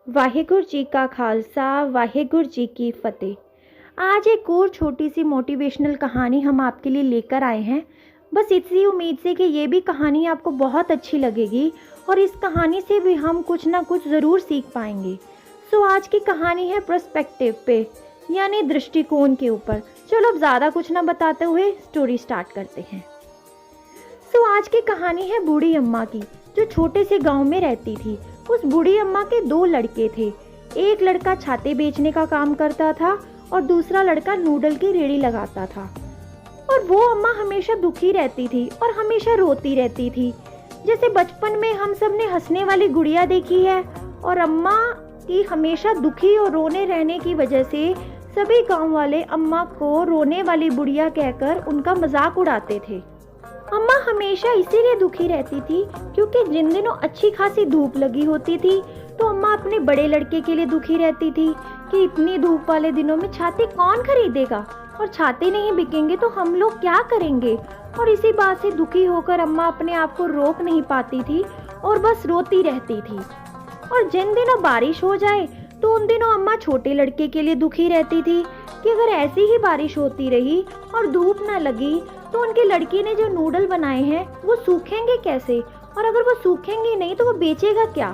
वाहेगुरु जी का खालसा वाहेगुरु जी की फ़तेह। आज एक और छोटी सी मोटिवेशनल कहानी हम आपके लिए लेकर आए हैं। बस इसी उम्मीद से कि ये भी कहानी आपको बहुत अच्छी लगेगी और इस कहानी से भी हम कुछ ना कुछ ज़रूर सीख पाएंगे। सो आज की कहानी है पर्सपेक्टिव पे, यानी दृष्टिकोण के ऊपर। चलो अब ज़्यादा कुछ ना बताते हुए स्टोरी स्टार्ट करते हैं। सो आज की कहानी है बूढ़ी अम्मा की, जो छोटे से गांव में रहती थी। उस बूढ़ी अम्मा के 2 लड़के थे। एक लड़का छाते बेचने का काम करता था और दूसरा लड़का नूडल की रेहड़ी लगाता था। और वो अम्मा हमेशा दुखी रहती थी और हमेशा रोती रहती थी। जैसे बचपन में हम सब ने हंसने वाली गुड़िया देखी है, और अम्मा की हमेशा दुखी और रोने रहने की वजह से सभी गांव वाले अम्मा को रोने वाली बुढ़िया कहकर उनका मजाक उड़ाते थे। अम्मा हमेशा इसीलिए दुखी रहती थी क्योंकि जिन दिनों अच्छी खासी धूप लगी होती थी तो अम्मा अपने बड़े लड़के के लिए दुखी रहती थी कि इतनी धूप वाले दिनों में छाते कौन खरीदेगा, और छाते नहीं बिकेंगे तो हम लोग क्या करेंगे। और इसी बात से दुखी होकर अम्मा अपने आप को रोक नहीं पाती थी और बस रोती रहती थी। और जिन दिनों बारिश हो जाए तो उन दिनों अम्मा छोटे लड़के के लिए दुखी रहती थी कि अगर ऐसी ही बारिश होती रही और धूप न लगी तो उनके लड़के ने जो नूडल बनाए हैं वो सूखेंगे कैसे, और अगर वो सूखेंगे नहीं तो वो बेचेगा क्या।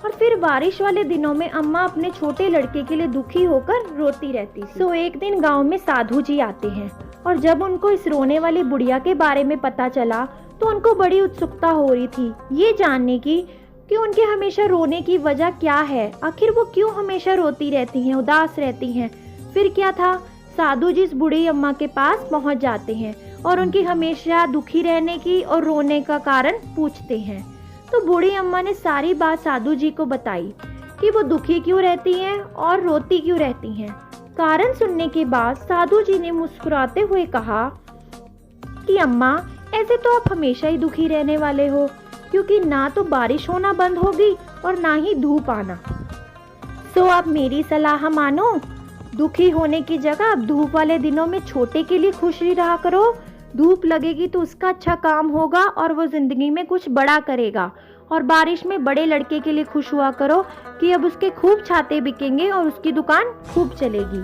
और फिर बारिश वाले दिनों में अम्मा अपने छोटे लड़के के लिए दुखी होकर रोती रहती थी। तो एक दिन गांव में साधु जी आते हैं, और जब उनको इस रोने वाली बुढ़िया के बारे में पता चला तो उनको बड़ी उत्सुकता हो रही थी ये जानने की कि उनके हमेशा रोने की वजह क्या है, आखिर वो क्यों हमेशा रोती रहती हैं, उदास रहती हैं। फिर क्या था, साधु जी इस बूढ़ी अम्मा के पास पहुंच जाते हैं और उनकी हमेशा दुखी रहने की और रोने का कारण पूछते हैं। तो बूढ़ी अम्मा ने सारी बात साधु जी को बताई कि वो दुखी क्यों रहती हैं और रोती क्यों रहती हैं। कारण सुनने के बाद साधु जी ने मुस्कुराते हुए कहा कि अम्मा, ऐसे तो आप हमेशा ही दुखी रहने वाले हो, क्योंकि ना तो बारिश होना बंद होगी और ना ही धूप आना। तो आप मेरी सलाह मानो, दुखी होने की जगह अब धूप वाले दिनों में छोटे के लिए खुश रहा करो। धूप लगेगी तो उसका अच्छा काम होगा और वो जिंदगी में कुछ बड़ा करेगा। और बारिश में बड़े लड़के के लिए खुश हुआ करो कि अब उसके खूब छाते बिकेंगे और उसकी दुकान खूब चलेगी।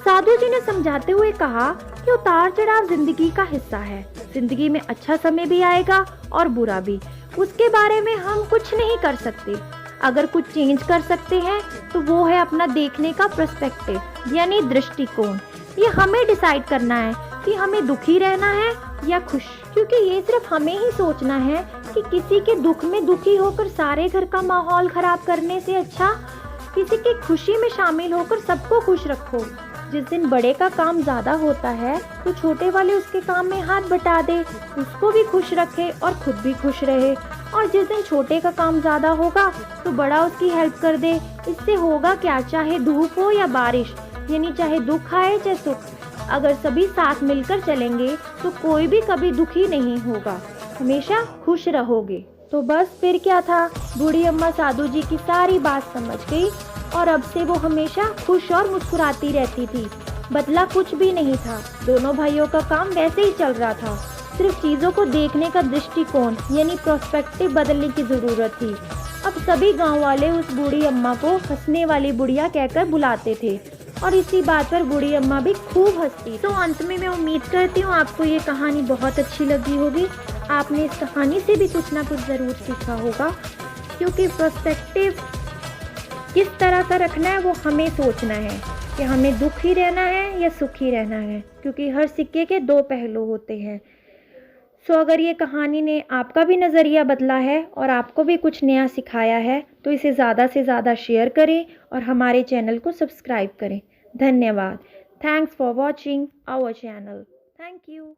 साधु जी ने समझाते हुए कहा कि उतार चढ़ाव जिंदगी का हिस्सा है। जिंदगी में अच्छा समय भी आएगा और बुरा भी, उसके बारे में हम कुछ नहीं कर सकते। अगर कुछ चेंज कर सकते हैं तो वो है अपना देखने का पर्सपेक्टिव, यानी दृष्टिकोण। ये हमें डिसाइड करना है कि हमें दुखी रहना है या खुश, क्योंकि ये सिर्फ हमें ही सोचना है कि किसी के दुख में दुखी होकर सारे घर का माहौल खराब करने से अच्छा किसी की खुशी में शामिल होकर सबको खुश रखो। जिस दिन बड़े का काम ज्यादा होता है तो छोटे वाले उसके काम में हाथ बटा दे, उसको भी खुश रखे और खुद भी खुश रहे। और जिस दिन छोटे का काम ज्यादा होगा तो बड़ा उसकी हेल्प कर दे। इससे होगा क्या, चाहे धूप हो या बारिश, यानी चाहे दुख आए चाहे सुख, अगर सभी साथ मिलकर चलेंगे तो कोई भी कभी दुखी नहीं होगा, हमेशा खुश रहोगे। तो बस फिर क्या था, बूढ़ी अम्मा साधु जी की सारी बात समझ गई और अब से वो हमेशा खुश और मुस्कुराती रहती थी। बदला कुछ भी नहीं था, दोनों भाइयों का काम वैसे ही चल रहा था। सिर्फ चीज़ों को देखने का दृष्टिकोण यानी पर्सपेक्टिव बदलने की ज़रूरत थी। अब सभी गांव वाले उस बूढ़ी अम्मा को हंसने वाली बुढ़िया कहकर बुलाते थे और इसी बात पर बूढ़ी अम्मा भी खूब हंसती। तो अंत में मैं उम्मीद करती हूँ आपको ये कहानी बहुत अच्छी लगी होगी। आपने इस कहानी से भी कुछ ना कुछ ज़रूर सीखा होगा, क्योंकि पर्सपेक्टिव किस तरह का रखना है वो हमें सोचना है कि हमें दुखी रहना है या सुखी रहना है, क्योंकि हर सिक्के के 2 पहलू होते हैं। सो अगर ये कहानी ने आपका भी नज़रिया बदला है और आपको भी कुछ नया सिखाया है तो इसे ज़्यादा से ज़्यादा शेयर करें और हमारे चैनल को सब्सक्राइब करें। धन्यवाद। Thanks for watching our channel. Thank you.